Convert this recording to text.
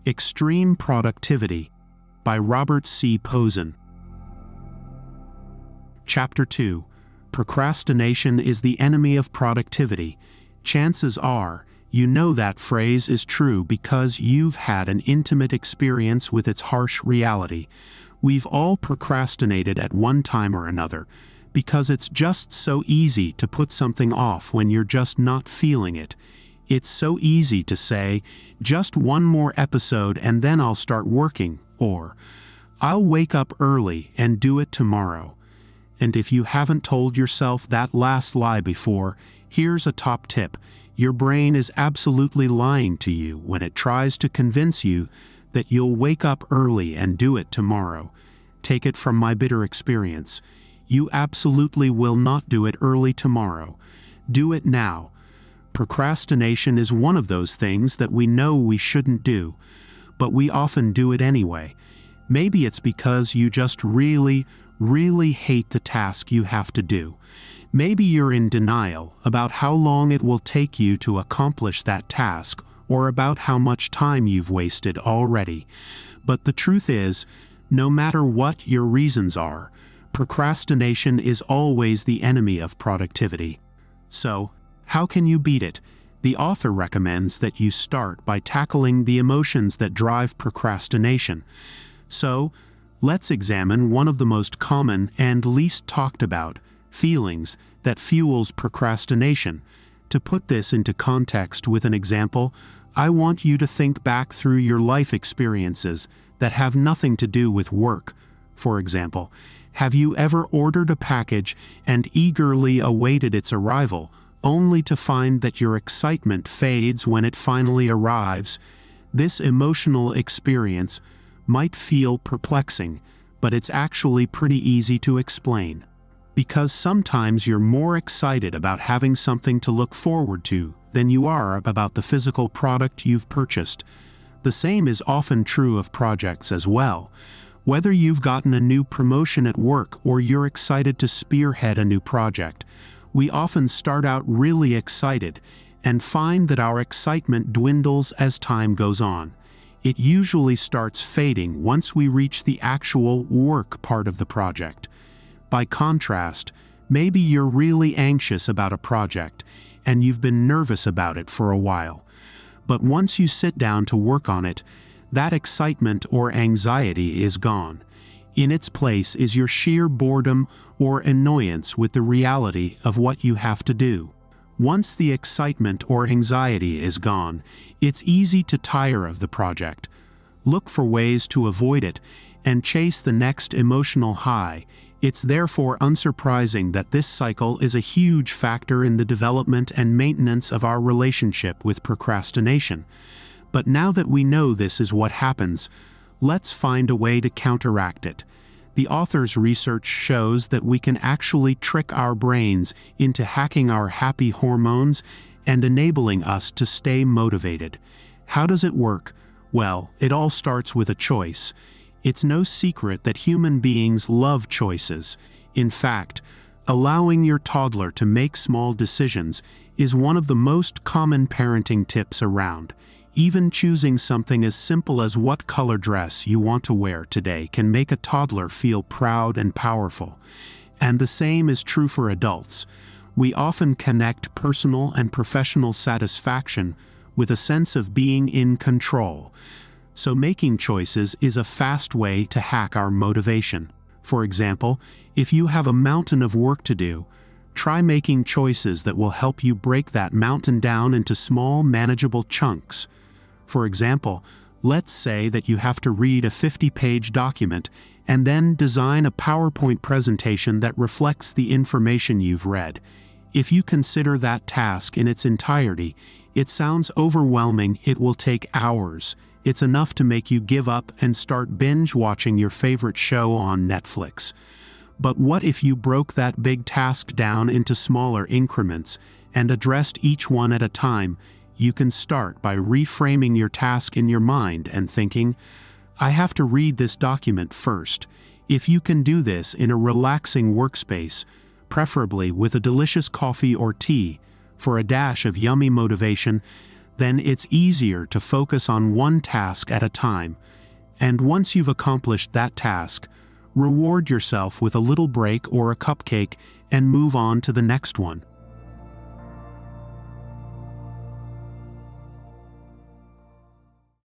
Extreme Productivity by Robert C. Pozen. Chapter 2. Procrastination is the enemy of productivity. Chances are, you know that phrase is true because you've had an intimate experience with its harsh reality. We've all procrastinated at one time or another, because it's just so easy to put something off when you're just not feeling it. It's so easy to say, just one more episode and then I'll start working, or I'll wake up early and do it tomorrow. And if you haven't told yourself that last lie before, here's a top tip. Your brain is absolutely lying to you when it tries to convince you that you'll wake up early and do it tomorrow. Take it from my bitter experience. You absolutely will not do it early tomorrow. Do it now. Procrastination is one of those things that we know we shouldn't do, but we often do it anyway. Maybe it's because you just really hate the task you have to do. Maybe you're in denial about how long it will take you to accomplish that task, or about how much time you've wasted already. But the truth is, no matter what your reasons are, procrastination is always the enemy of productivity. So, how can you beat it? The author recommends that you start by tackling the emotions that drive procrastination. So, let's examine one of the most common and least talked about feelings that fuels procrastination. To put this into context with an example, I want you to think back through your life experiences that have nothing to do with work. For example, have you ever ordered a package and eagerly awaited its arrival, only to find that your excitement fades when it finally arrives? This emotional experience might feel perplexing, but it's actually pretty easy to explain. Because sometimes you're more excited about having something to look forward to than you are about the physical product you've purchased. The same is often true of projects as well. Whether you've gotten a new promotion at work or you're excited to spearhead a new project, we often start out really excited and find that our excitement dwindles as time goes on. It usually starts fading once we reach the actual work part of the project. By contrast, maybe you're really anxious about a project and you've been nervous about it for a while. But once you sit down to work on it, that excitement or anxiety is gone. In its place is your sheer boredom or annoyance with the reality of what you have to do. Once the excitement or anxiety is gone, it's easy to tire of the project. Look for ways to avoid it and chase the next emotional high. It's therefore unsurprising that this cycle is a huge factor in the development and maintenance of our relationship with procrastination. But now that we know this is what happens, let's find a way to counteract it. The author's research shows that we can actually trick our brains into hacking our happy hormones and enabling us to stay motivated. How does it work? Well, it all starts with a choice. It's no secret that human beings love choices. In fact, allowing your toddler to make small decisions is one of the most common parenting tips around. Even choosing something as simple as what color dress you want to wear today can make a toddler feel proud and powerful. And the same is true for adults. We often connect personal and professional satisfaction with a sense of being in control. So making choices is a fast way to hack our motivation. For example, if you have a mountain of work to do, try making choices that will help you break that mountain down into small, manageable chunks. For example, let's say that you have to read a 50-page document and then design a PowerPoint presentation that reflects the information you've read. If you consider that task in its entirety, it sounds overwhelming. It will take hours. It's enough to make you give up and start binge-watching your favorite show on Netflix. But what if you broke that big task down into smaller increments and addressed each one at a time? You can start by reframing your task in your mind and thinking, I have to read this document first. If you can do this in a relaxing workspace, preferably with a delicious coffee or tea, for a dash of yummy motivation, then it's easier to focus on one task at a time. And once you've accomplished that task, reward yourself with a little break or a cupcake and move on to the next one.